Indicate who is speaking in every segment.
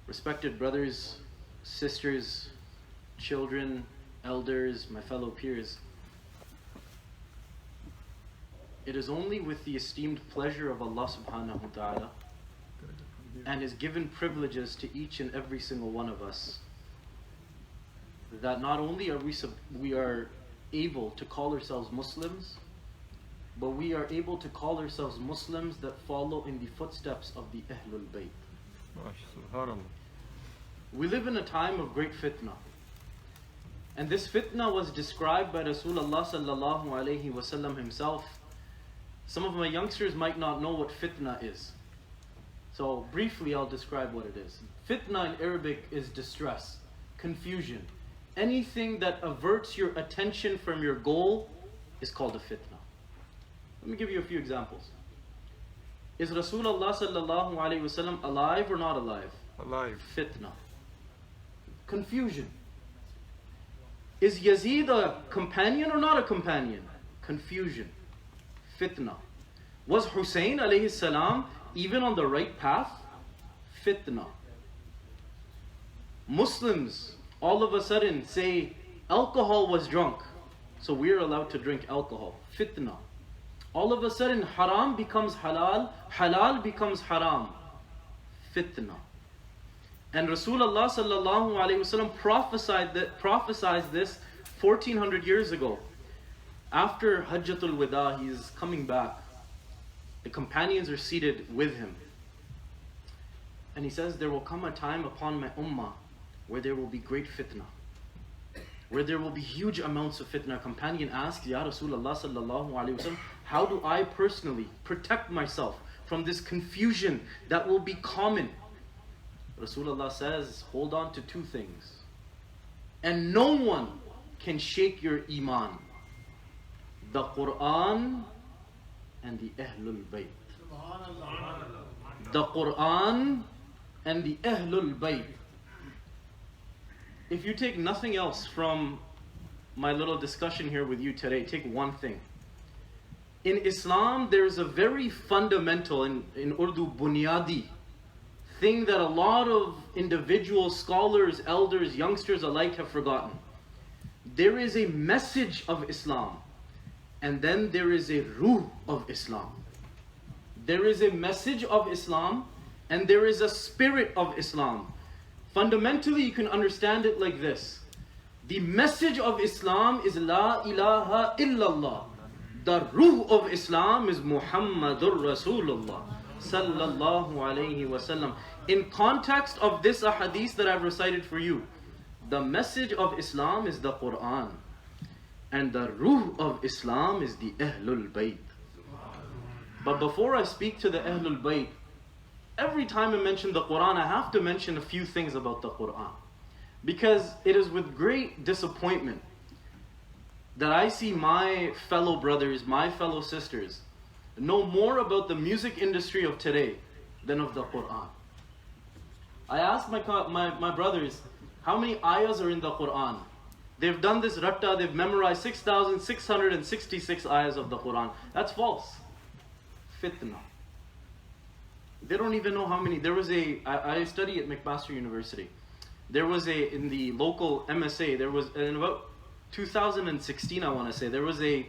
Speaker 1: Respected brothers, sisters, children, elders, my fellow peers, it is only with the esteemed pleasure of Allah subhanahu wa ta'ala and His given privileges to each and every single one of us that not only are we are able to call ourselves Muslims, but we are able to call ourselves Muslims that follow in the footsteps of the al-Bayt. We live in a time of great fitna. And this fitna was described by Rasulullah sallallahu alayhi wasallam himself. Some of my youngsters might not know what fitna is. So briefly I'll describe what it is. Fitna in Arabic is distress, confusion. Anything that averts your attention from your goal is called a fitna. Let me give you a few examples. Is Rasulullah sallallahu alayhi wasallam alive or not alive?
Speaker 2: Alive.
Speaker 1: Fitna. Confusion. Is Yazid a companion or not a companion? Confusion. Fitna. Was Hussein alayhi salam even on the right path? Fitna. Muslims all of a sudden say alcohol was drunk, so we're allowed to drink alcohol. Fitna. All of a sudden haram becomes halal, halal becomes haram. Fitna. And Rasulullah sallallahu alayhi wasallam prophesied this 1400 years ago. After Hajjatul Wada, he's coming back. The companions are seated with him. And he says, there will come a time upon my ummah where there will be great fitna, where there will be huge amounts of fitna. A companion asks, Ya Rasulullah sallallahu alayhi wasallam, how do I personally protect myself from this confusion that will be common? Rasulullah says, hold on to two things. And no one can shake your iman. The Quran and the Ahlul Bayt. The Quran and the Ahlul Bayt. If you take nothing else from my little discussion here with you today, take one thing. In Islam, there is a very fundamental, in Urdu, bunyadi, thing that a lot of individuals, scholars, elders, youngsters alike have forgotten. There is a message of Islam, and then there is a ruh of Islam. There is a message of Islam, and there is a spirit of Islam. Fundamentally, you can understand it like this. The message of Islam is La ilaha illallah. The ruh of Islam is Muhammadur Rasulullah sallallahu alayhi wasallam. In context of this ahadith that I've recited for you, the message of Islam is the Quran, and the ruh of Islam is the Ahlul Bayt. But before I speak to the Ahlul Bayt, every time I mention the Quran, I have to mention a few things about the Quran, because it is with great disappointment that I see my fellow brothers, my fellow sisters, know more about the music industry of today than of the Quran. I asked my brothers, how many ayahs are in the Quran? They've done this ratta, they've memorized 6,666 ayahs of the Quran. That's false. Fitna. They don't even know how many. There was I study at McMaster University. There was in the local MSA, there was, in about 2016 I want to say, there was a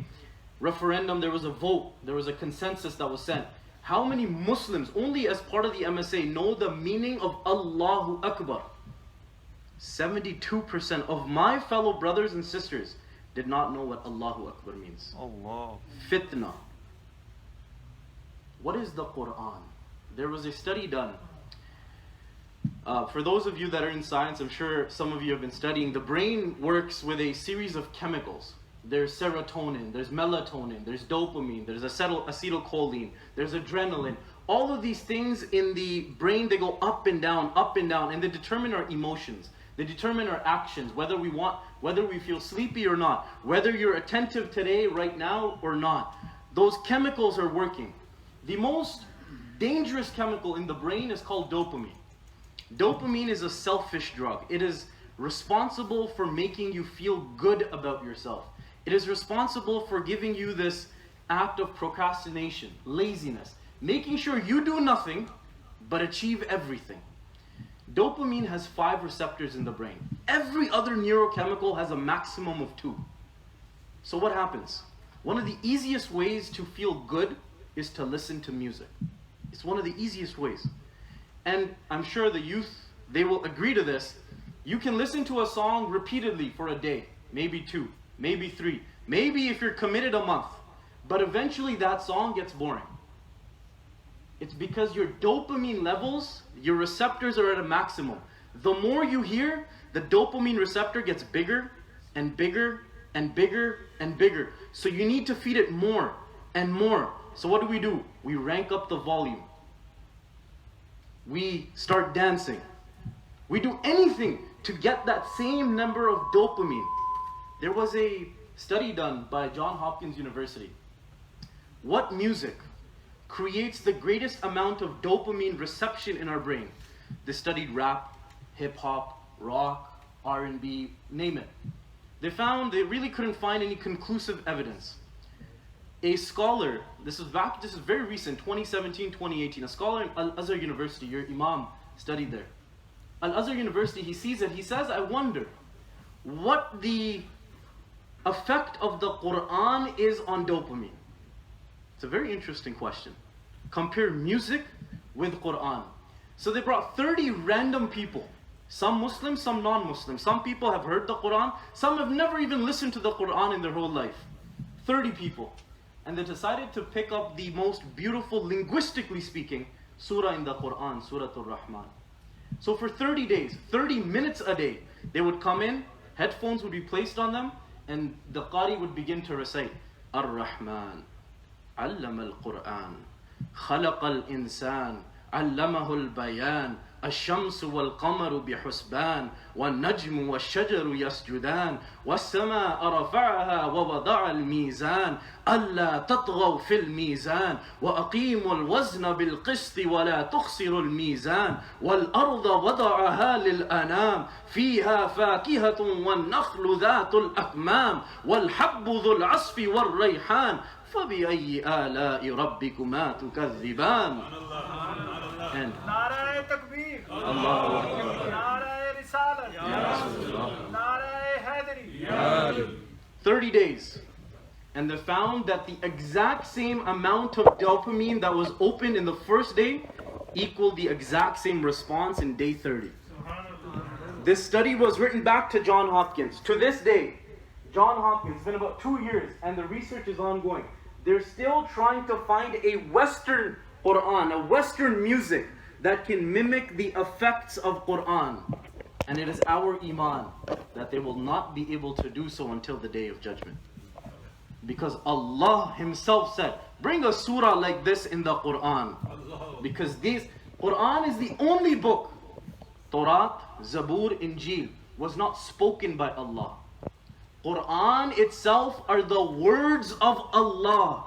Speaker 1: referendum, there was a vote, there was a consensus that was sent. How many Muslims, only as part of the MSA, know the meaning of Allahu Akbar? 72% of my fellow brothers and sisters did not know what Allahu Akbar means.
Speaker 2: Allah.
Speaker 1: Fitna. What is the Quran? There was a study done. For those of you that are in science, I'm sure some of you have been studying, the brain works with a series of chemicals. There's serotonin, there's melatonin, there's dopamine, there's acetylcholine, there's adrenaline. All of these things in the brain, they go up and down, and they determine our emotions. They determine our actions, whether we feel sleepy or not, whether you're attentive today, right now, or not. Those chemicals are working. The most dangerous chemical in the brain is called dopamine. Dopamine is a selfish drug. It is responsible for making you feel good about yourself. It is responsible for giving you this act of procrastination, laziness, making sure you do nothing but achieve everything. Dopamine has 5 receptors in the brain. Every other neurochemical has a maximum of 2. So what happens? One of the easiest ways to feel good is to listen to music. It's one of the easiest ways. And I'm sure the youth, they will agree to this. You can listen to a song repeatedly for a day, maybe 2, maybe 3, maybe if you're committed a month. But eventually that song gets boring. It's because your dopamine levels, your receptors are at a maximum. The more you hear, the dopamine receptor gets bigger and bigger and bigger and bigger. So you need to feed it more and more. So what do? We rank up the volume. We start dancing. We do anything to get that same number of dopamine. There was a study done by Johns Hopkins University. What music creates the greatest amount of dopamine reception in our brain? They studied rap, hip-hop, rock, R&B, name it. They really couldn't find any conclusive evidence. A scholar, this is very recent, 2017, 2018, a scholar in Al-Azhar University, your Imam studied there. Al-Azhar University, he says, I wonder what the effect of the Quran is on dopamine. It's a very interesting question. Compare music with Quran. So they brought 30 random people. Some Muslims, some non-Muslims. Some people have heard the Quran. Some have never even listened to the Quran in their whole life. 30 people. And they decided to pick up the most beautiful, linguistically speaking, surah in the Quran, Surah Al-Rahman. So for 30 days, 30 minutes a day, they would come in, headphones would be placed on them, and the Qari would begin to recite, Ar-Rahman, Allama al-Quran, Khalaqa al-Insan, Allamahu al-Bayan, الشمس والقمر بحسبان والنجم والشجر يسجدان والسماء رفعها ووضع الميزان ألا تطغوا في الميزان وأقيموا الوزن بالقسط ولا تخسروا الميزان والأرض وضعها للأنام فيها فاكهة والنخل ذات الأكمام والحب ذو العصف والريحان فبأي آلاء ربكما تكذبان. And
Speaker 2: Narae Takbir,
Speaker 1: Allahu Akbar.
Speaker 2: Narae Risalat, Narae Haidari.
Speaker 1: 30 days. And they found that the exact same amount of dopamine that was opened in the first day equaled the exact same response in day 30. This study was written back to Johns Hopkins. To this day, Johns Hopkins, it's been about 2 years and the research is ongoing. They're still trying to find a Western Quran, a Western music that can mimic the effects of Quran. And it is our iman that they will not be able to do so until the Day of Judgment. Because Allah Himself said, bring a surah like this in the Quran. Because Quran is the only book, Torah, Zabur, Injil, was not spoken by Allah. Quran itself are the words of Allah,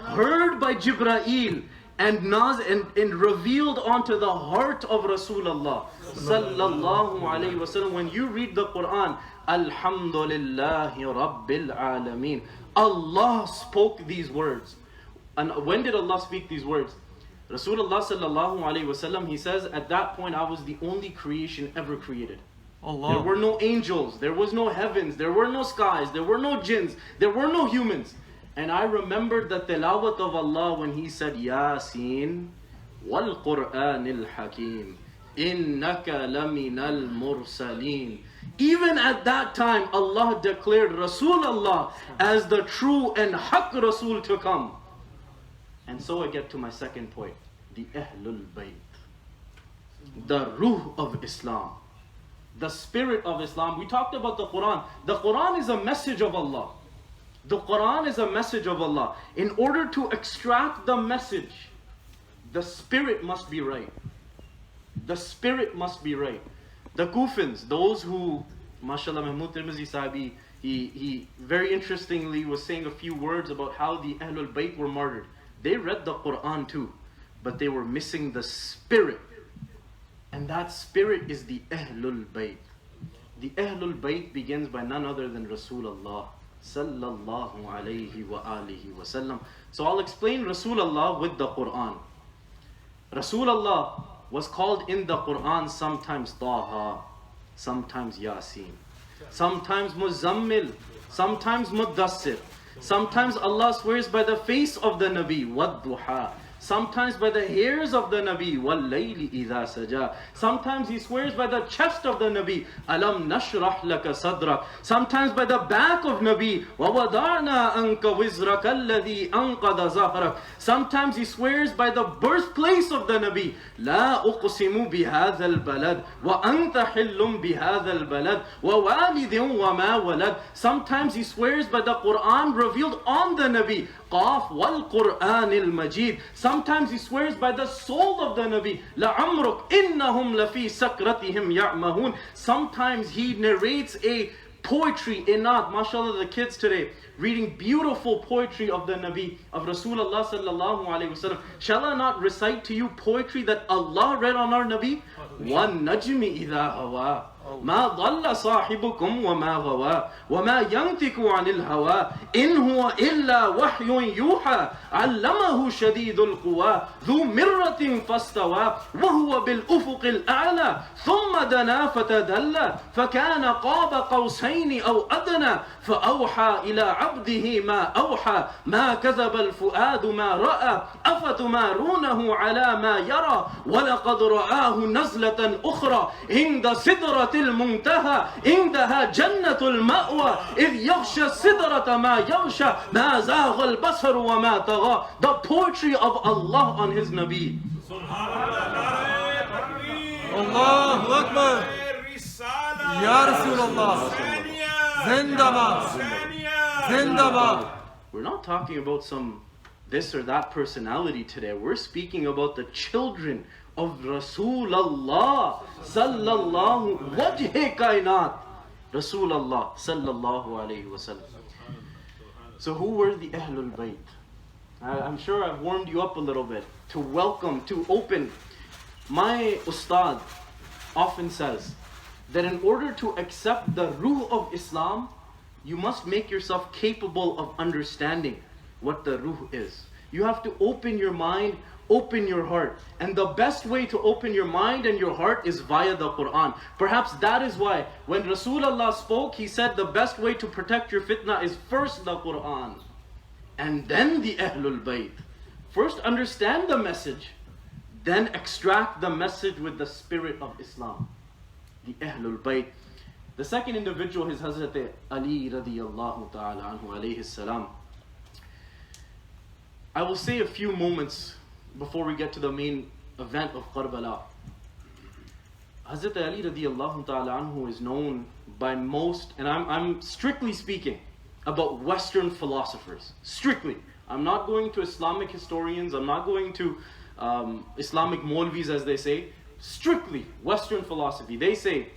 Speaker 1: heard by Jibreel and revealed onto the heart of Rasulullah sallallahu alayhi wasallam. When you read the Quran, Alhamdulillahi Rabbil Alameen, Allah spoke these words. And when did Allah speak these words? Rasulullah sallallahu alayhi wasallam, he says, at that point I was the only creation ever created. Allah. There were no angels, there was no heavens, there were no skies, there were no jinns, there were no humans. And I remembered the tilawat of Allah when He said, Yasin wal Qur'anil Hakim, innaka laminal mursaleen. Even at that time, Allah declared Rasulullah as the true and haq Rasul to come. And so I get to my second point, the Ahlul Bayt, the ruh of Islam, the spirit of Islam. We talked about the Quran. The Quran is a message of Allah. The Quran is a message of Allah. In order to extract the message, the spirit must be right. The spirit must be right. The Kufins, those who, mashallah, Mahmud Tirmizi Sahibi, he very interestingly was saying a few words about how the Ahlul Bayt were martyred. They read the Quran too, but they were missing the spirit. And that spirit is the Ahlul Bayt. The Ahlul Bayt begins by none other than Rasulullah sallallahu alayhi wa alihi wasallam. So I'll explain Rasulullah with the Quran. Rasulullah was called in the Quran sometimes Taha, sometimes Yasin, sometimes Muzammil, sometimes Muddassir. Sometimes Allah swears by the face of the Nabi, Wad-duha. Sometimes by the hairs of the Nabi, Wal-layli idha saja. Sometimes He swears by the chest of the Nabi, Alam nashrah laka sadrak. Sometimes by the back of Nabi, Wa-wada'na anka wizraka alladhi anqada zahrak. Sometimes He swears by the birthplace of the Nabi, La uqsimu bihadha al-balad, Wa anta hillum bihadha al-balad, Wa walidin wa ma walad. Sometimes He swears by the Quran revealed on the Nabi, Qaf wal Quran al-Majid. Sometimes He swears by the soul of the Nabi, لَعَمْرُكْ إِنَّهُمْ لَفِي سَكْرَتِهِمْ يَعْمَهُونَ. Sometimes He narrates a poetry, inat, mashallah, the kids today, reading beautiful poetry of the Nabi, of Rasulullah sallallahu alayhi wasallam. Shall I not recite to you poetry that Allah read on our Nabi? وَالنَّجْمِ إِذَا هَوَى ما ضل صاحبكم وما غوى وما ينطق عن الهوى إن هو إلا وحي يوحى علمه شديد القوى ذو مرة فاستوى وهو بالأفق الأعلى ثم دنا فتدلى فكان قاب قوسين أو أدنى فأوحى إلى عبده ما أوحى ما كذب الفؤاد ما رأى أفتمارونه على ما يرى ولقد رآه نزلة أخرى عند سدرة المنتهى عندها جنة المأوى إذ يغشى السدرة ما يغشى ما زاغ البصر وما طغى. The poetry of Allah on His Nabi.
Speaker 3: Allahu Akbar. Ya Rasulullah. Zindabad. Zindabad.
Speaker 1: We're not talking about some this or that personality today. We're speaking about the children of Rasulullah sallallahu wajhe kainat. Rasulullah sallallahu alayhi wasallam. So who were the Ahlul Bayt? I'm sure I've warmed you up a little bit to welcome, to open. My ustad often says that in order to accept the ruh of Islam, you must make yourself capable of understanding what the ruh is. You have to open your mind, open your heart. And the best way to open your mind and your heart is via the Quran. Perhaps that is why when Rasulullah spoke, he said the best way to protect your fitna is first the Quran and then the Ahlul Bayt. First understand the message, then extract the message with the spirit of Islam. The Ahlul Bayt. The second individual is Hazrat Ali radiyallahu ta'ala anhu alayhi salam. I will say a few moments before we get to the main event of Karbala. Hazrat Ali radiyallahu ta'ala anhu is known by most, and I'm strictly speaking about Western philosophers. Strictly. I'm not going to Islamic historians, I'm not going to Islamic Maulvis as they say. Strictly Western philosophy. They say,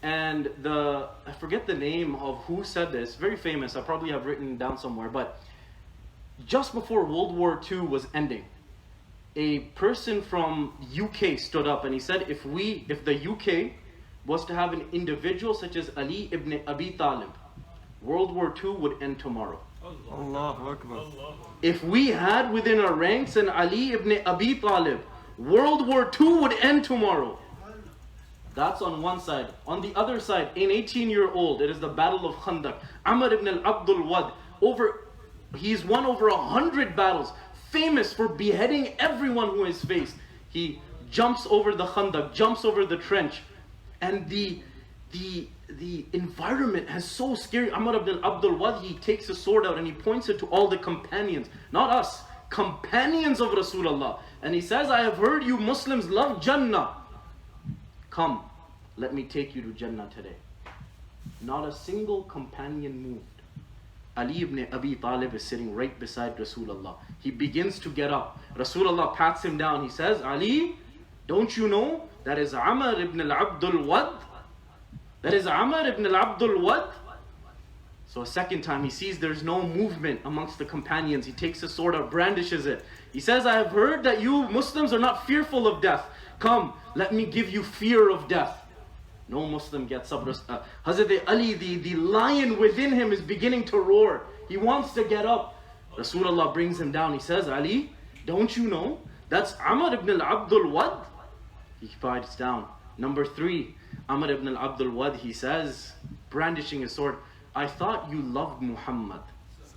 Speaker 1: and I forget the name of who said this, very famous, I probably have written down somewhere, but just before World War II was ending, a person from UK stood up and he said, if the UK was to have an individual such as Ali ibn Abi Talib, World War II would end tomorrow.
Speaker 3: Allahu Akbar.
Speaker 1: If we had within our ranks an Ali ibn Abi Talib, World War II would end tomorrow. That's on one side. On the other side, an 18-year-old, it is the Battle of Khandaq. Amr ibn al-Abdul Wad, he's won over 100 battles, famous for beheading everyone who is faced. He jumps over the Khandaq, jumps over the trench, and the environment is so scary. Amr ibn Abdul Wad, he takes a sword out and he points it to all the companions, not us, companions of Rasulullah, and he says, I have heard you Muslims love Jannah. Come, let me take you to Jannah today. Not a single companion moved. Ali ibn Abi Talib is sitting right beside Rasulullah. He begins to get up. Rasulullah pats him down. He says, Ali, don't you know that is Amr ibn al-Abdul Wad? That is Amr ibn al-Abdul Wad. So a second time he sees there's no movement amongst the companions. He takes his sword out, brandishes it. He says, I have heard that you Muslims are not fearful of death. Come, let me give you fear of death. No Muslim gets up. Hazrat Ali, the lion within him is beginning to roar. He wants to get up. Rasulullah brings him down. He says, Ali, don't you know that's Amr ibn al-Abdul Wad? He quiets down. Number 3, Amr ibn Abdul Wad, he says, brandishing his sword, I thought you loved Muhammad.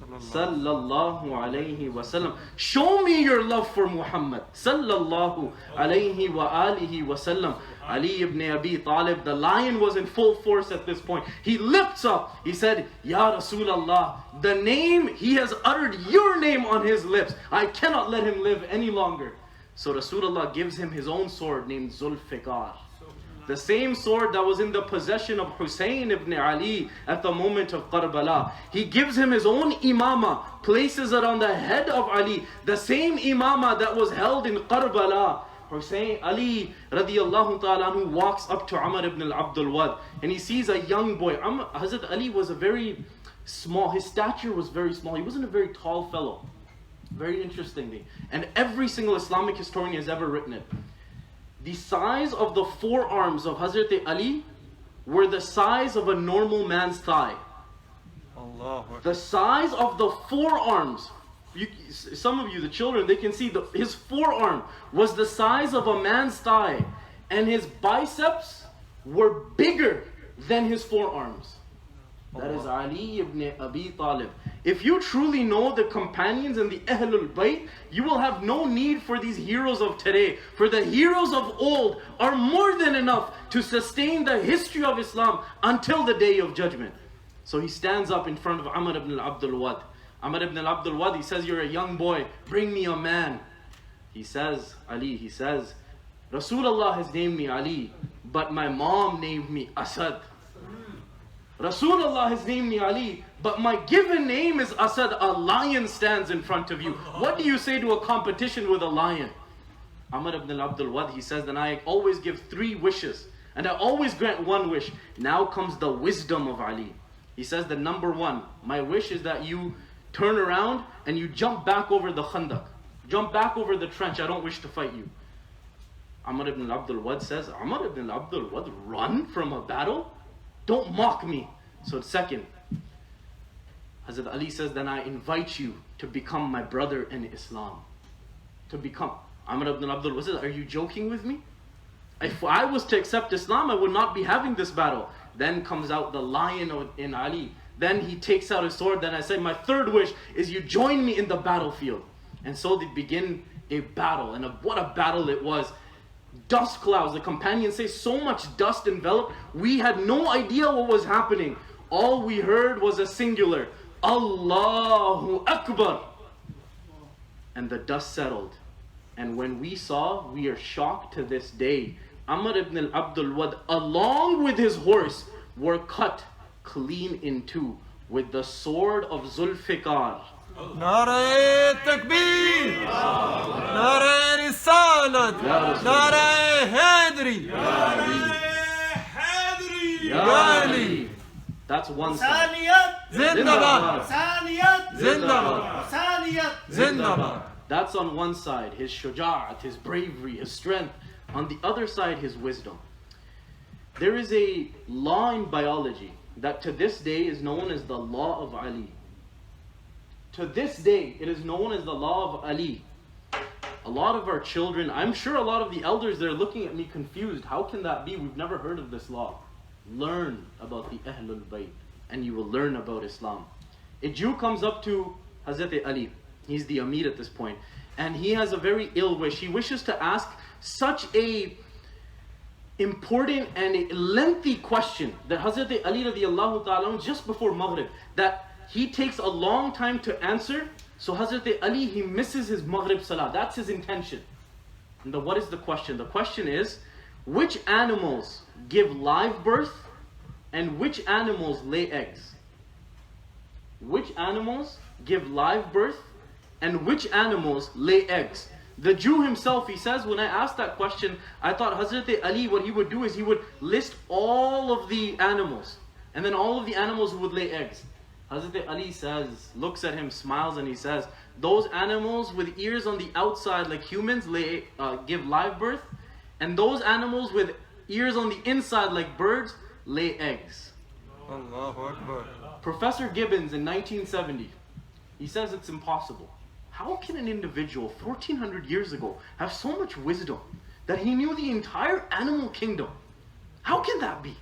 Speaker 1: Sallallahu alayhi wasallam. Show me your love for Muhammad. Sallallahu alayhi wa alihi wasallam. Ali ibn Abi Talib, the lion was in full force at this point. He lifts up. He said, Ya Rasulullah, the name, he has uttered your name on his lips. I cannot let him live any longer. So Rasulullah gives him his own sword named Zulfiqar. The same sword that was in the possession of Hussein ibn Ali at the moment of Karbala. He gives him his own imama, places it on the head of Ali. The same imama that was held in Karbala. Hussein, Ali radiallahu ta'ala anhu walks up to Umar ibn Abdul Wad and he sees a young boy. Hazrat Ali was a very small, his stature was very small. He wasn't a very tall fellow. Very interestingly. And every single Islamic historian has ever written it. The size of the forearms of Hazrat Ali were the size of a normal man's thigh. The size of the forearms. Some of you, the children, they can see his forearm was the size of a man's thigh. And his biceps were bigger than his forearms. That is Ali ibn Abi Talib. If you truly know the companions and the al-Bayt, you will have no need for these heroes of today. For the heroes of old are more than enough to sustain the history of Islam until the day of judgment. So he stands up in front of Amr ibn Abdul Wad. Amr ibn Abdul Wad, he says, you're a young boy, bring me a man. He says, Ali, he says, Rasulullah has named me Ali, but my mom named me Asad. Rasulullah has named me Ali, but my given name is Asad. A lion stands in front of you. What do you say to a competition with a lion? Amr ibn Abdul Wad, he says, then I always give 3 wishes, and I always grant 1 wish. Now comes the wisdom of Ali. He says that number 1, my wish is that you turn around and you jump back over the Khandaq. Jump back over the trench. I don't wish to fight you. Amr ibn Abdul Wad says, Amr ibn Abdul Wad, run from a battle? Don't mock me. So second, Hazrat Ali says, then I invite you to become my brother in Islam. To become. Amr ibn Abdul Wad says, are you joking with me? If I was to accept Islam, I would not be having this battle. Then comes out the lion in Ali. Then he takes out his sword. Then I say, my 3rd wish is you join me in the battlefield. And so they begin a battle. And what a battle it was. Dust clouds, the companions say, so much dust enveloped, we had no idea what was happening. All we heard was a singular, Allahu Akbar. And the dust settled. And when we saw, we are shocked to this day. Amr ibn Abdul Wad, along with his horse, were cut clean in 2 with the sword of Zulfiqar.
Speaker 3: نعرة تكبير نعرة رسالة نعرة هدري
Speaker 1: Ya Ali. That's one side.
Speaker 3: زندباد زندباد زندباد.
Speaker 1: That's on one side, his shuja'at, his bravery, his strength. On the other side, his wisdom. There is a law in biology that to this day is known as the law of Ali. To this day, it is known as the law of Ali. A lot of our children, I'm sure a lot of the elders, they're looking at me confused. How can that be? We've never heard of this law. Learn about the Ahlul Bayt and you will learn about Islam. A Jew comes up to Hazrat Ali. He's the Amir at this point. And he has a very ill wish. He wishes to ask such a important and a lengthy question that Hazrat Ali radiallahu ta'ala, just before Maghrib, that he takes a long time to answer. So Hazrat Ali, he misses his Maghrib Salah. That's his intention. And what is the question? The question is, which animals give live birth and which animals lay eggs? Which animals give live birth and which animals lay eggs? The Jew himself, he says, when I asked that question, I thought Hazrat Ali, what he would do is he would list all of the animals. And then all of the animals who would lay eggs. Hazrat Ali says, looks at him, smiles, and he says, those animals with ears on the outside like humans give live birth. And those animals with ears on the inside like birds lay eggs.
Speaker 3: Allahu Akbar.
Speaker 1: Professor Gibbons in 1970, he says it's impossible. How can an individual 1400 years ago have so much wisdom that he knew the entire animal kingdom. How can that be?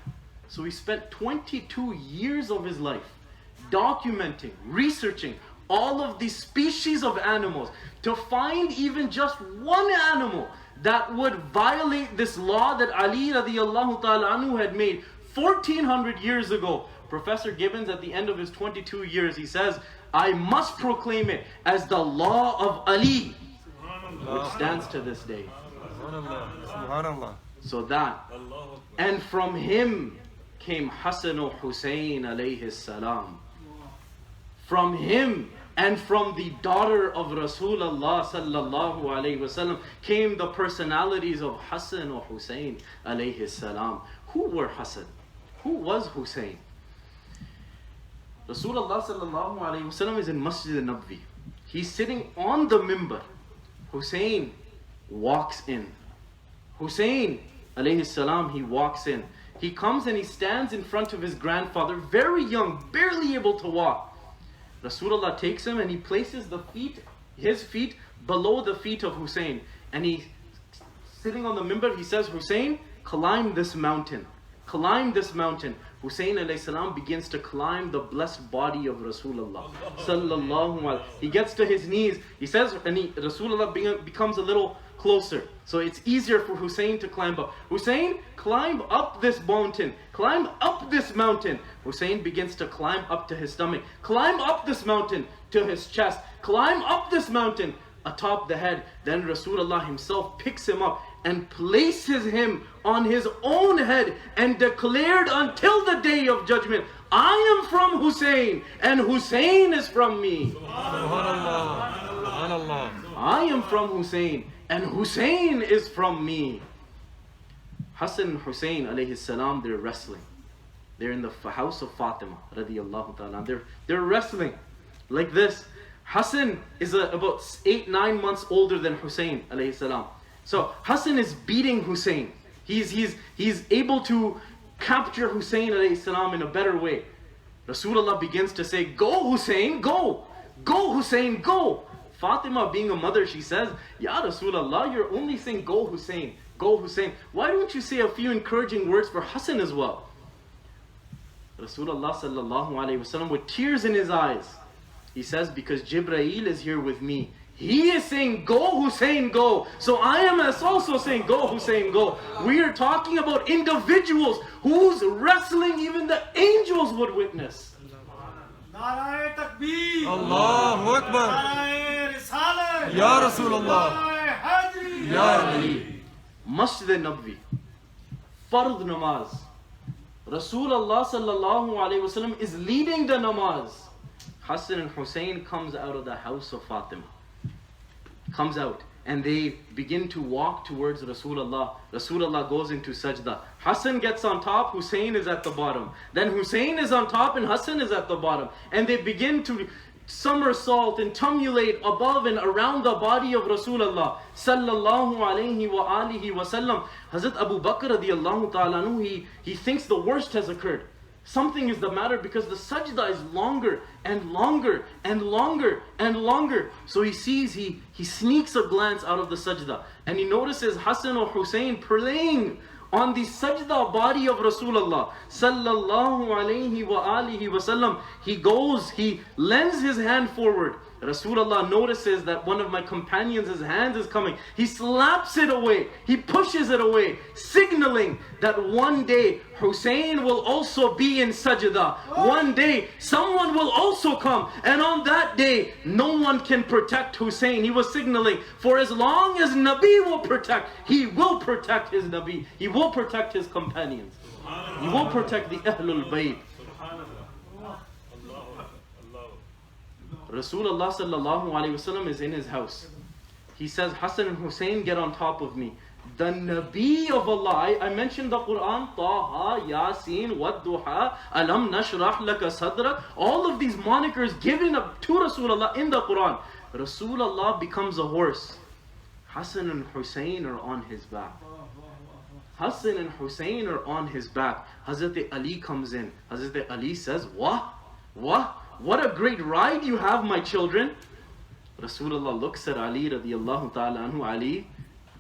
Speaker 1: So he spent 22 years of his life documenting, researching all of these species of animals to find even just one animal that would violate this law that Ali radiallahu ta'ala anhu had made 1400 years ago. Professor Gibbons, at the end of his 22 years, he says, I must proclaim it as the law of Ali, which stands to this day.
Speaker 3: Subhanallah.
Speaker 1: So that, and from him came Hassan or Hussein alayhi salam. From him and from the daughter of Rasulullah sallallahu alayhi wasallam came the personalities of Hassan or Hussein alayhi salam. Who were Hassan? Who was Hussein? Rasulullah sallallahu alayhi wasallam is in Masjid al-Nabwi. He's sitting on the mimbar. Hussein walks in. Hussein alayhi salam, he walks in. He comes and he stands in front of his grandfather, very young, barely able to walk. Rasulullah takes him and he places his feet below the feet of Hussein. And he, sitting on the mimbar, he says, Hussein, climb this mountain. Climb this mountain. Hussein alayhi salam begins to climb the blessed body of Rasulullah sallallahu alaihi. He gets to his knees. He says, and Rasulullah becomes a little closer. So it's easier for Hussein to climb up. Hussein, climb up this mountain. Climb up this mountain. Hussein begins to climb up to his stomach. Climb up this mountain to his chest. Climb up this mountain atop the head. Then Rasulullah himself picks him up and places him on his own head and declared until the day of judgment, I am from Hussein and Hussein is from me.
Speaker 3: Subhanallah. Subhanallah.
Speaker 1: I am from Hussein and Hussein is from me. Hassan and Hussein alayhi salam, they're wrestling. They're in the house of Fatima radiallahu ta'ala. They're wrestling like this. Hassan is about 8-9 months older than Hussein alayhi salam. So Hassan is beating Hussein. He's able to capture Hussein alayhi salam in a better way. Rasulullah begins to say, go Hussein, go! Go Hussein, go! Fatima, being a mother, she says, Ya Rasulullah, you're only saying go Hussein, go Hussein. Why don't you say a few encouraging words for Hassan as well? Rasulullah sallallahu alayhi wasallam, with tears in his eyes, he says, because Jibreel is here with me. He is saying, go Hussein, go. So I am also saying, go Hussein, go. We are talking about individuals whose wrestling even the angels would witness.
Speaker 2: Narae Takbir.
Speaker 3: Allahu Akbar.
Speaker 2: Narae Risalat.
Speaker 3: Ya Rasulullah.
Speaker 2: Narae Hadri.
Speaker 3: Ya Ali.
Speaker 1: Masjid al-Nabwi, Fard namaz. Rasulullah sallallahu alayhi wasallam is leading the namaz. Hassan and Hussein comes out of the house of Fatima. Comes out and they begin to walk towards Rasulullah. Rasulullah goes into sajda. Hassan gets on top, Hussein is at the bottom. Then Hussein is on top and Hassan is at the bottom. And they begin to somersault and tumulate above and around the body of Rasulullah sallallahu alayhi wa alihi wa sallam. Hazrat Abu Bakr radiallahu ta'ala anhu, he thinks the worst has occurred. Something is the matter because the sajda is longer and longer and longer and longer. So he sees, he sneaks a glance out of the sajda and he notices Hassan or Hussein praying on the sajda body of Rasulullah sallallahu alayhi wa alihi wa sallam. He goes, he lends his hand forward. Rasulullah notices that one of my companions' hand is coming. He slaps it away. He pushes it away, signaling that one day Hussein will also be in sajda. One day someone will also come. And on that day, no one can protect Hussein. He was signaling, for as long as Nabi will protect, he will protect his Nabi. He will protect his companions. He will protect the al-Bayt. Rasulullah sallallahu alayhi wasallam is in his house. He says, Hassan and Hussein, get on top of me. The Nabi of Allah, I mentioned the Quran, Taha, Yasin, Wadduha, Alam Nashrah Laka Sadrak, all of these monikers given up to Rasulullah in the Quran. Rasulullah becomes a horse. Hassan and Hussein are on his back. Hassan and Hussein are on his back. Hazrat Ali comes in. Hazrat Ali says, What a great ride you have, my children. Rasulullah looks at Ali radiallahu ta'ala anhu. Ali,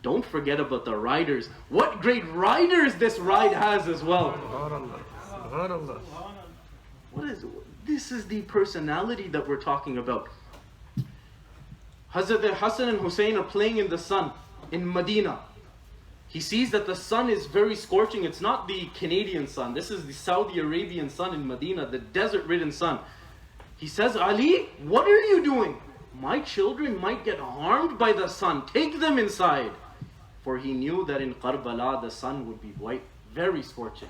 Speaker 1: Don't forget about the riders. What great riders this ride has as well.
Speaker 3: Subhanallah. Subhanallah.
Speaker 1: This is the personality that we're talking about. Hazrat Hassan and Hussein are playing in the sun in Medina. He sees that the sun is very scorching. It's not the Canadian sun. This is the Saudi Arabian sun in Medina, the desert-ridden sun. He says, Ali, what are you doing? My children might get harmed by the sun. Take them inside. For he knew that in Karbala the sun would be white, very scorching.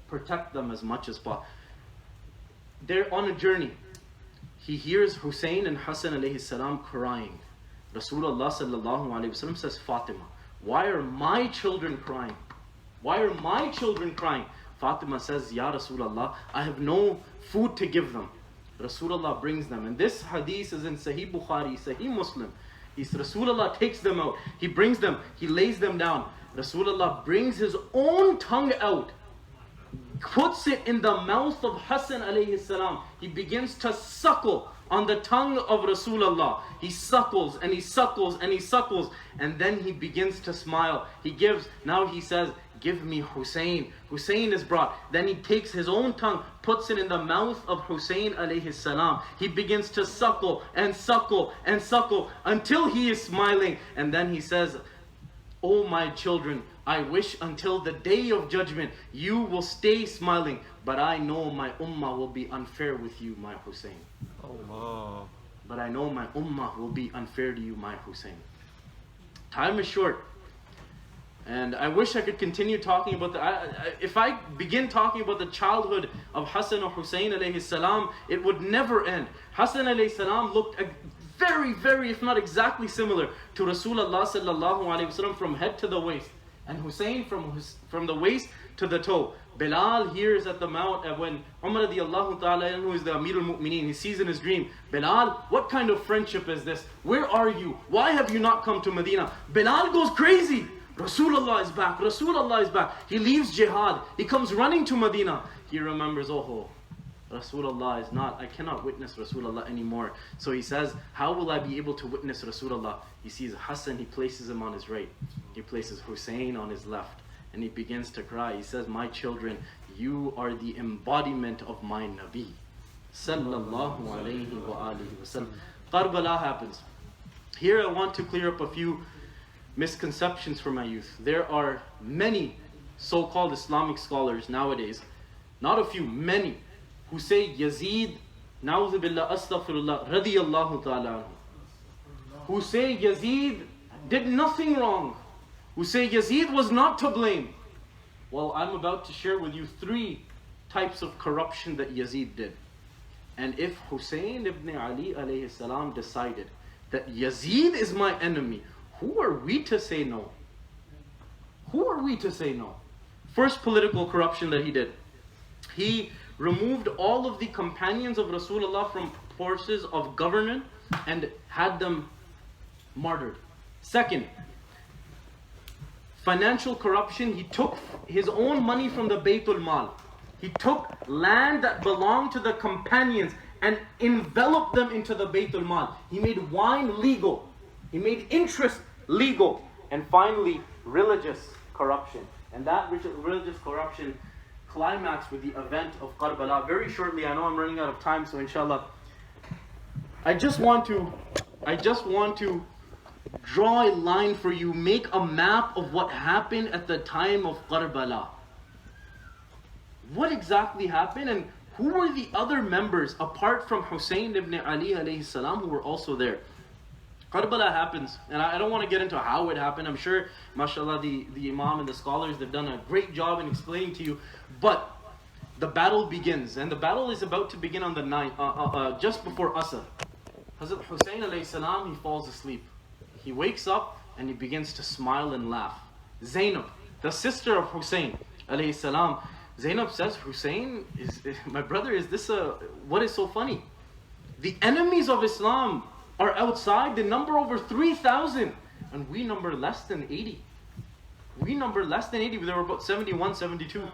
Speaker 1: Protect them as much as possible. They're on a journey. He hears Hussein and Hassan alayhi salam crying. Rasulullah sallallahu alayhi wasallam says, Fatima, why are my children crying? Why are my children crying? Fatima says, Ya Rasulullah, I have no food to give them. Rasulullah brings them. And this hadith is in Sahih Bukhari, Sahih Muslim. Rasulullah takes them out. He brings them. He lays them down. Rasulullah brings his own tongue out, puts it in the mouth of Hassan alayhi salam. He begins to suckle on the tongue of Rasulullah. He suckles and he suckles and he suckles. And then he begins to smile. Now he says, give me Hussein. Hussein is brought. Then he takes his own tongue, puts it in the mouth of Hussein alayhi salam. He begins to suckle and suckle and suckle until he is smiling. And then he says, oh my children, I wish until the day of judgment you will stay smiling. But I know my ummah will be unfair with you, my Hussein.
Speaker 3: Allah.
Speaker 1: But I know my ummah will be unfair to you, my Hussein. Time is short. And I wish I could continue talking about if I begin talking about the childhood of Hassan or Hussein alayhi salam, it would never end. Hassan alayhi salam looked very, very, if not exactly similar to Rasulullah sallallahu alayhi wasallam from head to the waist. And Hussein from the waist to the toe. Bilal hears at the mount when Umar radiallahu ta'ala, who is the Amir al-Mu'mineen, he sees in his dream, Bilal, what kind of friendship is this? Where are you? Why have you not come to Medina? Bilal goes crazy. Rasulullah is back. Rasulullah is back. He leaves jihad. He comes running to Medina. He remembers, oh, Rasulullah is not, I cannot witness Rasulullah anymore. So he says, how will I be able to witness Rasulullah? He sees Hassan, he places him on his right. He places Hussein on his left. And he begins to cry. He says, my children, you are the embodiment of my Nabi. Sallallahu alayhi wa alihi wa sallam. Karbala happens. Here I want to clear up a few misconceptions for my youth. There are many so-called Islamic scholars nowadays, not a few, many, who say Yazid, na'udhu billah, astaghfirullah, radiyallahu ta'ala, who say Yazid did nothing wrong, who say Yazid was not to blame. Well, I'm about to share with you 3 types of corruption that Yazid did. And if Hussein ibn Ali alayhi salam decided that Yazid is my enemy, who are we to say no? Who are we to say no? First political corruption that he did. He removed all of the companions of Rasulullah from forces of government and had them martyred. Second, financial corruption. He took his own money from the Baytul Mal. He took land that belonged to the companions and enveloped them into the Baytul Mal. He made wine legal. He made interest legal. And finally, religious corruption. And that religious corruption climaxed with the event of Karbala. Very shortly, I know I'm running out of time, so inshallah, I just want to draw a line for you, make a map of what happened at the time of Karbala. What exactly happened, and who were the other members apart from Hussein ibn Ali alayhi salam who were also there? Karbala happens, and I don't want to get into how it happened. I'm sure, mashallah, the Imam and the scholars, they've done a great job in explaining to you. But the battle begins, and the battle is about to begin on the night, just before Asr. Hazrat Hussein alayhi salam, he falls asleep. He wakes up and he begins to smile and laugh. Zainab, the sister of Hussein alayhi salam, Zainab says, Hussein, my brother, what is so funny? The enemies of Islam are outside. They number over 3,000 and we number less than 80. We number less than 80. There were about 71, 72.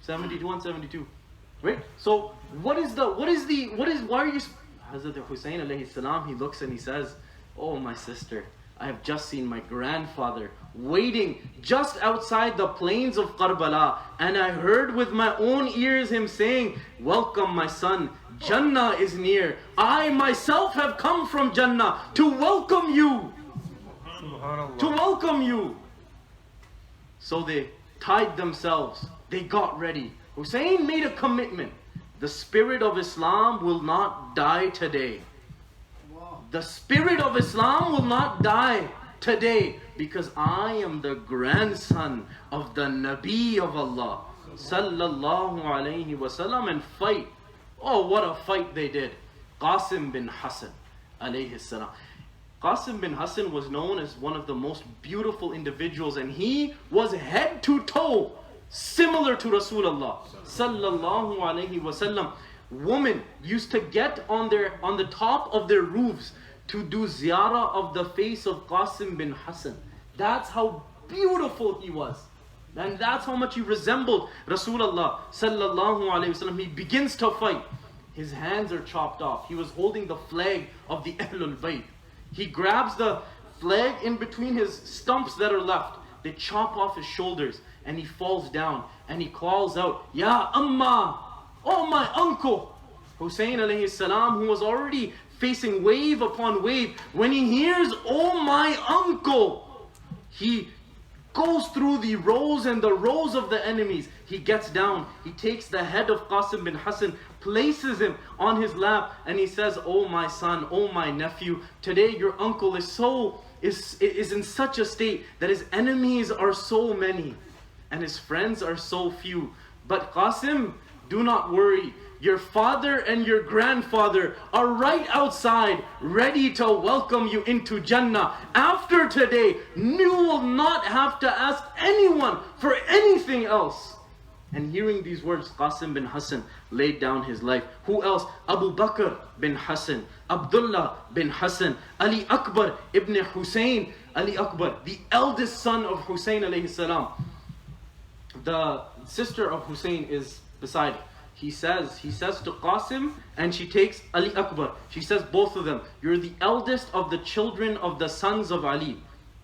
Speaker 1: 71, 72. Right? So why are you... Hazrat Hussein alayhi salam, he looks and he says, oh my sister, I have just seen my grandfather waiting just outside the plains of Karbala, and I heard with my own ears him saying, welcome my son, Jannah is near. I myself have come from Jannah to welcome you. To welcome you. So they tied themselves. They got ready. Hussein made a commitment. The spirit of Islam will not die today. The spirit of Islam will not die today, because I am the grandson of the Nabi of Allah sallallahu alayhi wasallam, and fight. Oh, what a fight they did. Qasim bin Hassan alayhi salam. Qasim bin Hassan was known as one of the most beautiful individuals, and he was head to toe similar to Rasulullah sallallahu alayhi wasallam. Women used to get on the top of their roofs to do ziyarah of the face of Qasim bin Hassan. That's how beautiful he was. And that's how much he resembled Rasulullah sallallahu alayhi wasallam. He begins to fight. His hands are chopped off. He was holding the flag of the al-Bayt. He grabs the flag in between his stumps that are left. They chop off his shoulders, and he falls down and he calls out, Ya Amma, oh my uncle. Hussein alayhi salam, who was already facing wave upon wave, when he hears, oh my uncle, he goes through the rows and the rows of the enemies. He gets down, he takes the head of Qasim bin Hassan, places him on his lap, and he says, oh my son, oh my nephew, today your uncle is in such a state that his enemies are so many and his friends are so few. But Qasim, do not worry. Your father and your grandfather are right outside, ready to welcome you into Jannah. After today, you will not have to ask anyone for anything else. And hearing these words, Qasim bin Hassan laid down his life. Who else? Abu Bakr bin Hassan, Abdullah bin Hassan, Ali Akbar ibn Hussein. Ali Akbar, the eldest son of Hussein alayhi salam. The sister of Hussein is beside him. He says to Qasim, and she takes Ali Akbar. She says, both of them, you're the eldest of the children of the sons of Ali.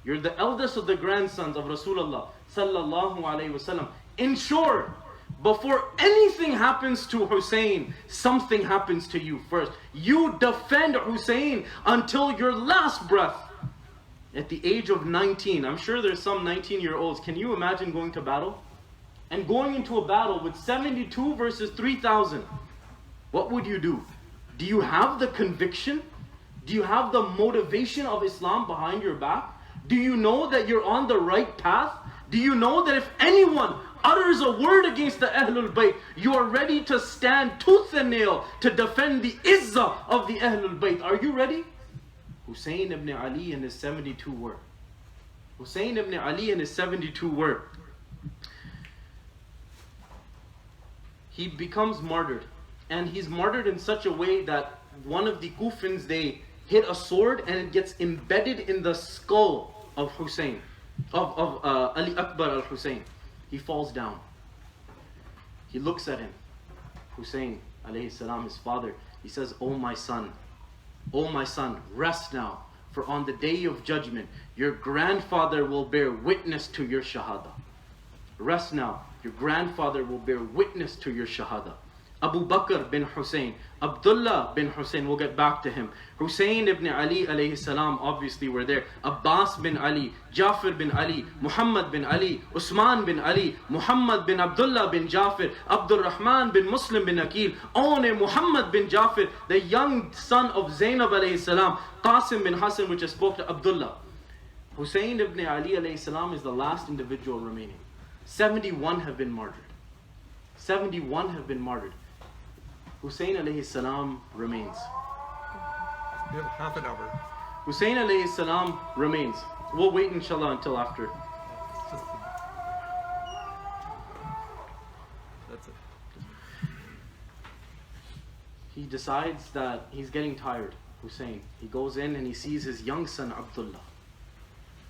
Speaker 1: You're the eldest of the grandsons of Rasulullah sallallahu alayhi wasallam. In short, before anything happens to Hussein, something happens to you first. You defend Hussein until your last breath. At the age of 19, I'm sure there's some 19-year-olds. Can you imagine going to battle? And going into a battle with 72 versus 3,000. What would you do? Do you have the conviction? Do you have the motivation of Islam behind your back? Do you know that you're on the right path? Do you know that if anyone utters a word against the Ahlul Bayt, you are ready to stand tooth and nail to defend the izzah of the Ahlul Bayt? Are you ready? Hussein ibn Ali and his 72 were. Hussein ibn Ali and his 72 were. He becomes martyred. And he's martyred in such a way that one of the Kufins, they hit a sword and it gets embedded in the skull of Hussein, of Ali Akbar al-Hussein. He falls down. He looks at him, Hussein alayhi salam, his father. He says, oh my son, rest now, for on the day of judgment, your grandfather will bear witness to your shahada. Rest now, your grandfather will bear witness to your shahada. Abu Bakr bin Hussein, Abdullah bin Hussein, we'll get back to him. Hussein ibn Ali alayhi salam obviously were there. Abbas bin Ali, Jafar bin Ali, Muhammad bin Ali, Usman bin Ali, Muhammad bin Abdullah bin Jafar, Abdul Rahman bin Muslim bin Akil, Own Muhammad bin Jafar, the young son of Zainab alayhi salam, Qasim bin Hassan, which I spoke to Abdullah. Hussein ibn Ali alayhi salam is the last individual remaining. 71 have been martyred. 71 have been martyred. Hussein alayhi salam remains.
Speaker 3: We have half an hour.
Speaker 1: Hussein alayhi salam remains. We'll wait inshallah until after.
Speaker 3: That's it.
Speaker 1: He decides that he's getting tired, Hussein. He goes in and he sees his young son Abdullah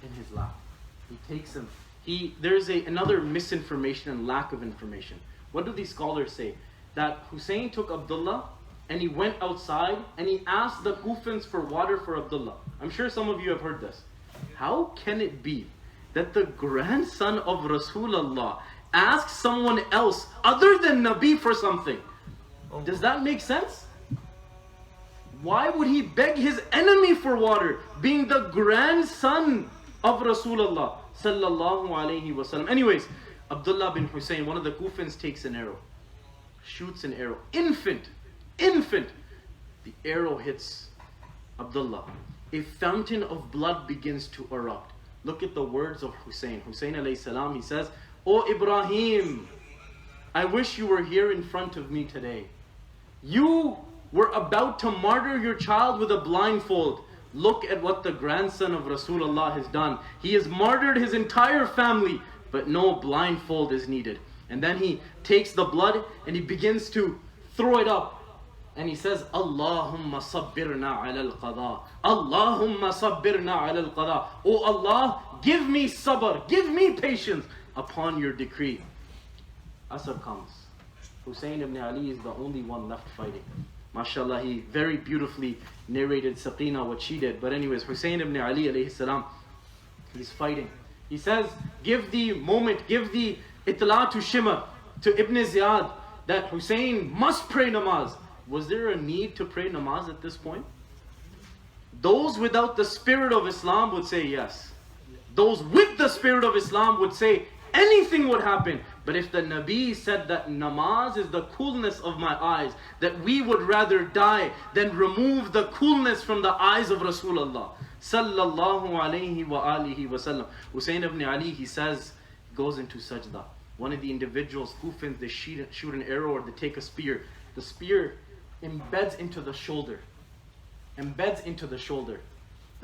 Speaker 1: in his lap. He takes him. There's another misinformation and lack of information. What do these scholars say? That Hussein took Abdullah and he went outside and he asked the Kufins for water for Abdullah. I'm sure some of you have heard this. How can it be that the grandson of Rasulullah asks someone else other than Nabi for something. Does that make sense? Why would he beg his enemy for water, being the grandson of Rasulullah sallallahu alaihi wasallam? Anyways, Abdullah bin Hussein, one of the Kufans, takes an arrow, shoots an arrow, infant. The arrow hits Abdullah. A fountain of blood begins to erupt. Look at the words of Hussein. Hussein alayhi salam, he says, "O Ibrahim, I wish you were here in front of me today. You were about to martyr your child with a blindfold. Look at what the grandson of Rasulullah has done. He has martyred his entire family, but no blindfold is needed." And then he takes the blood and he begins to throw it up. And he says, "Allahumma sabbirna ala al-qada. Allahumma sabbirna ala al-qada. Oh Allah, give me sabr, give me patience upon your decree." Asr comes. Hussein ibn Ali is the only one left fighting. MashaAllah, he very beautifully narrated Saqina what she did. But anyways, Hussein ibn Ali alayhi salam, he's fighting. He says, give the itla to Shimr, to Ibn Ziyad, that Hussein must pray namaz. Was there a need to pray namaz at this point? Those without the spirit of Islam would say yes. Those with the spirit of Islam would say anything would happen. But if the Nabi said that namaz is the coolness of my eyes, that we would rather die than remove the coolness from the eyes of Rasulullah sallallahu alayhi wa alihi wa sallam. Hussein ibn Ali, he says, goes into sajda. One of the individuals, Kufans, they shoot an arrow or they take a spear. The spear embeds into the shoulder. The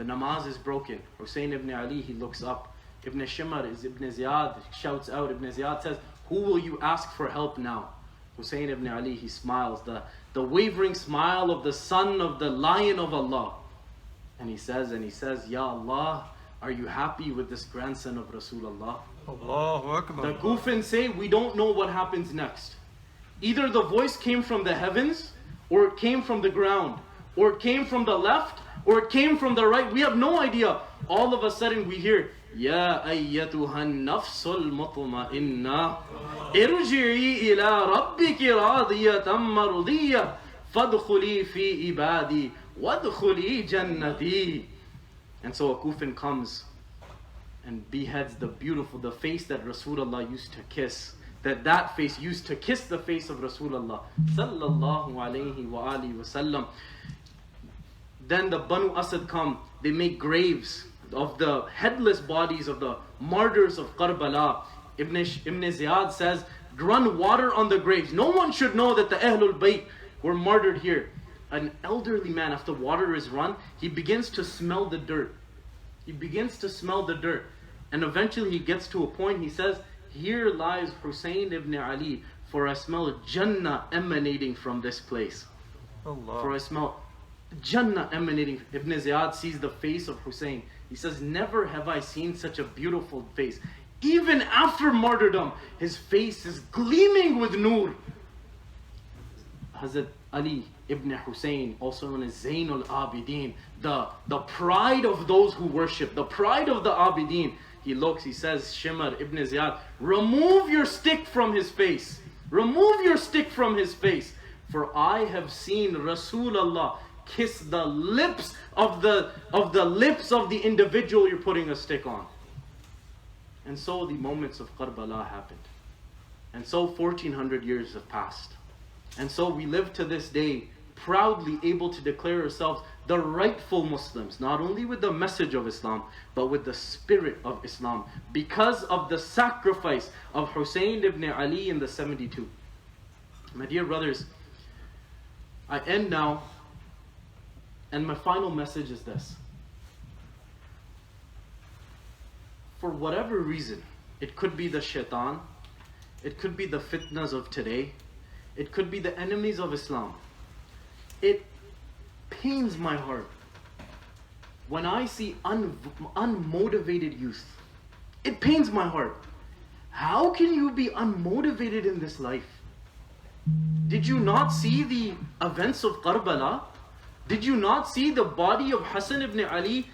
Speaker 1: namaz is broken. Hussein ibn Ali, he looks up. Ibn Shimr is Ibn Ziyad, shouts out. Ibn Ziyad says, "Who will you ask for help now?" Hussein ibn Ali, he smiles, the wavering smile of the son of the lion of Allah. And he says, "Ya Allah, are you happy with this grandson of Rasulullah?"
Speaker 3: Allahu Akbar.
Speaker 1: The Kufans say, we don't know what happens next. Either the voice came from the heavens, or it came from the ground, or it came from the left, or it came from the right. We have no idea. All of a sudden we hear, "Ya ayyatuhan nafsul mutma'inna, irji'i ila rabbiki radiyatan mardiyya, fadkhuli fi ibadi, wadkhuli jannati." And so a Kufan comes and beheads the face that Rasulullah used to kiss. That face used to kiss the face of Rasulullah sallallahu alayhi wa alihi wa sallam. Then the Banu Asad come, they make graves of the headless bodies of the martyrs of Karbala. Ibn Ziyad says, run water on the graves. No one should know that the al-Bayt were martyred here. An elderly man, after water is run, he begins to smell the dirt. And eventually he gets to a point, he says, "Here lies Hussein ibn Ali, for I smell Jannah emanating from this place."
Speaker 3: Allah.
Speaker 1: For I smell Jannah emanating. Ibn Ziyad sees the face of Hussein. He says, "Never have I seen such a beautiful face. Even after martyrdom, his face is gleaming with noor." Hazrat Ali ibn Hussein, also known as Zain al-Abidin, the pride of those who worship, the pride of the Abidin. He looks, he says, Shimr ibn Ziyad, remove your stick from his face. Remove your stick from his face. For I have seen Rasulullah kiss the lips of the individual you're putting a stick on. And so the moments of Karbala happened. And so 1400 years have passed. And so we live to this day proudly able to declare ourselves the rightful Muslims, not only with the message of Islam, but with the spirit of Islam, because of the sacrifice of Hussein ibn Ali in the 72. My dear brothers, I end now, and my final message is this. For whatever reason, it could be the shaitan, it could be the fitnas of today, it could be the enemies of Islam. It pains my heart when I see unmotivated youth. It pains my heart. How can you be unmotivated in this life? Did you not see the events of Karbala? Did you not see the body of Hassan ibn Ali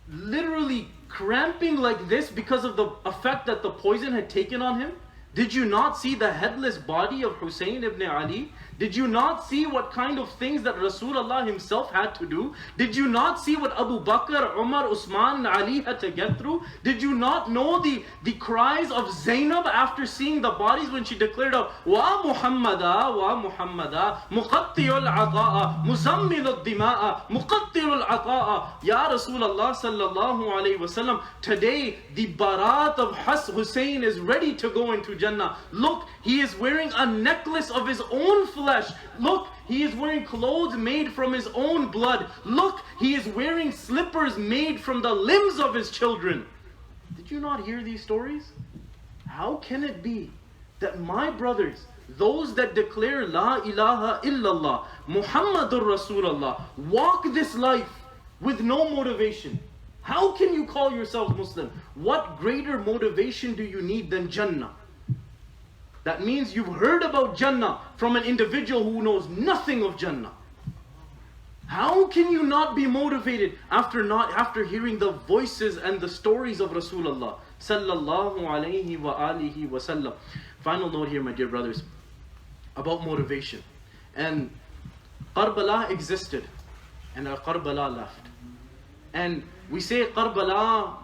Speaker 1: literally cramping like this because of the effect that the poison had taken on him? Did you not see the headless body of Hussein ibn Ali? Did you not see what kind of things that Rasulullah himself had to do? Did you not see what Abu Bakr, Umar, Usman and Ali had to get through? Did you not know the cries of Zainab after seeing the bodies when she declared out, Wa Muhammada, Muqatti'ul Ata'a, Muzammilul Dima'a, Muqatti'ul Ata'a. Ya Rasulullah sallallahu alayhi wasallam, today the Barat of Hussein is ready to go into Jannah. Look, he is wearing a necklace of his own flesh. Look, he is wearing clothes made from his own blood. Look, he is wearing slippers made from the limbs of his children. Did you not hear these stories? How can it be that my brothers, those that declare La ilaha illallah, Muhammadur Rasulullah, walk this life with no motivation? How can you call yourself Muslim? What greater motivation do you need than Jannah? That means you've heard about Jannah from an individual who knows nothing of Jannah. How can you not be motivated after hearing the voices and the stories of Rasulullah sallallahu alayhi wa alihi wa sallam? Final note here, my dear brothers, about motivation. And Karbala existed, and Karbala left. And we say Karbala,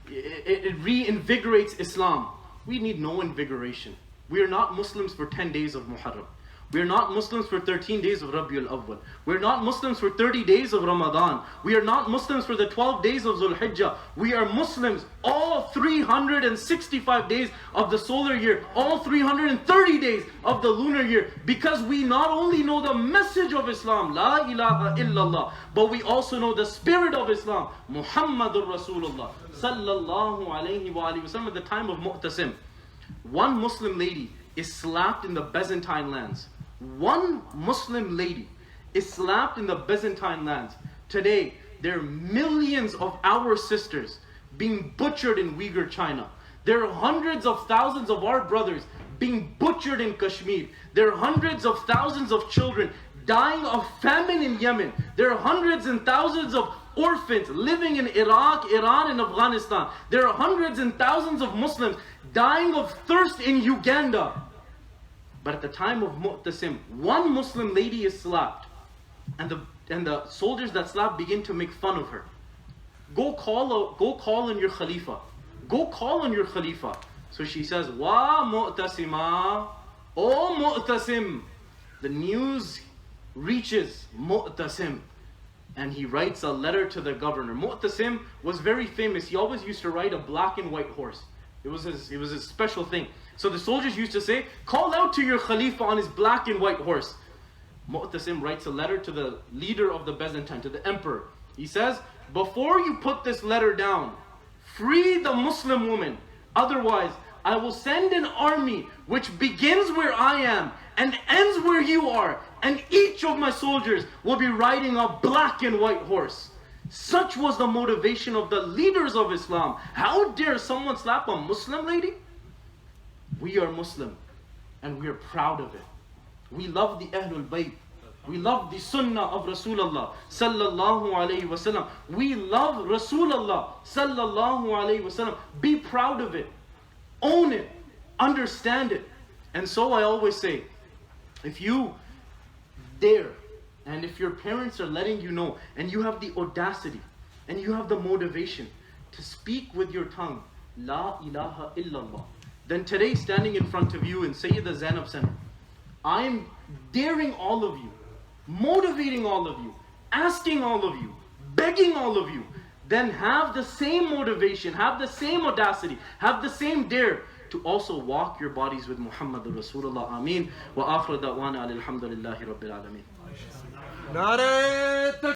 Speaker 1: it reinvigorates Islam. We need no invigoration. We are not Muslims for 10 days of Muharram. We are not Muslims for 13 days of Rabiul Awwal. We are not Muslims for 30 days of Ramadan. We are not Muslims for the 12 days of Dhul Hijjah. We are Muslims all 365 days of the solar year, all 330 days of the lunar year, because we not only know the message of Islam, La ilaha illallah, but we also know the spirit of Islam, Muhammadur Rasulullah sallallahu alayhi wa sallam. At the time of Mu'tasim, one Muslim lady is slapped in the Byzantine lands. One Muslim lady is slapped in the Byzantine lands. Today, there are millions of our sisters being butchered in Uyghur China. There are hundreds of thousands of our brothers being butchered in Kashmir. There are hundreds of thousands of children dying of famine in Yemen. There are hundreds and thousands of orphans living in Iraq, Iran and Afghanistan. There are hundreds and thousands of Muslims dying of thirst in Uganda. But at the time of Mu'tasim, one Muslim lady is slapped, and the soldiers that slapped begin to make fun of her. Go call on your Khalifa. Go call on your Khalifa. So she says, Wa Mu'tasima, O Mu'tasim. The news reaches Mu'tasim, and he writes a letter to the governor. Mu'tasim was very famous. He always used to ride a black and white horse. It was his special thing. So the soldiers used to say, call out to your Khalifa on his black and white horse. Mu'tasim writes a letter to the leader of the Byzantine, to the emperor. He says, before you put this letter down, free the Muslim woman. Otherwise, I will send an army which begins where I am and ends where you are. And each of my soldiers will be riding a black and white horse. Such was the motivation of the leaders of Islam. How dare someone slap a Muslim lady? We are Muslim, and we are proud of it. We love the al-Bayt. We love the Sunnah of Rasulullah sallallahu alayhi wasallam. We love Rasulullah sallallahu alayhi wasallam. Be proud of it. Own it. Understand it. And so I always say, if you dare, and if your parents are letting you know, and you have the audacity, and you have the motivation to speak with your tongue, La ilaha illallah, then today, standing in front of you in Sayyida Zainab Center, I am daring all of you, motivating all of you, asking all of you, begging all of you, then have the same motivation, have the same audacity, have the same dare to also walk your bodies with Muhammadur Rasulullah. Ameen. Wa akhir da'wana alhamdulillahi rabbil alameen.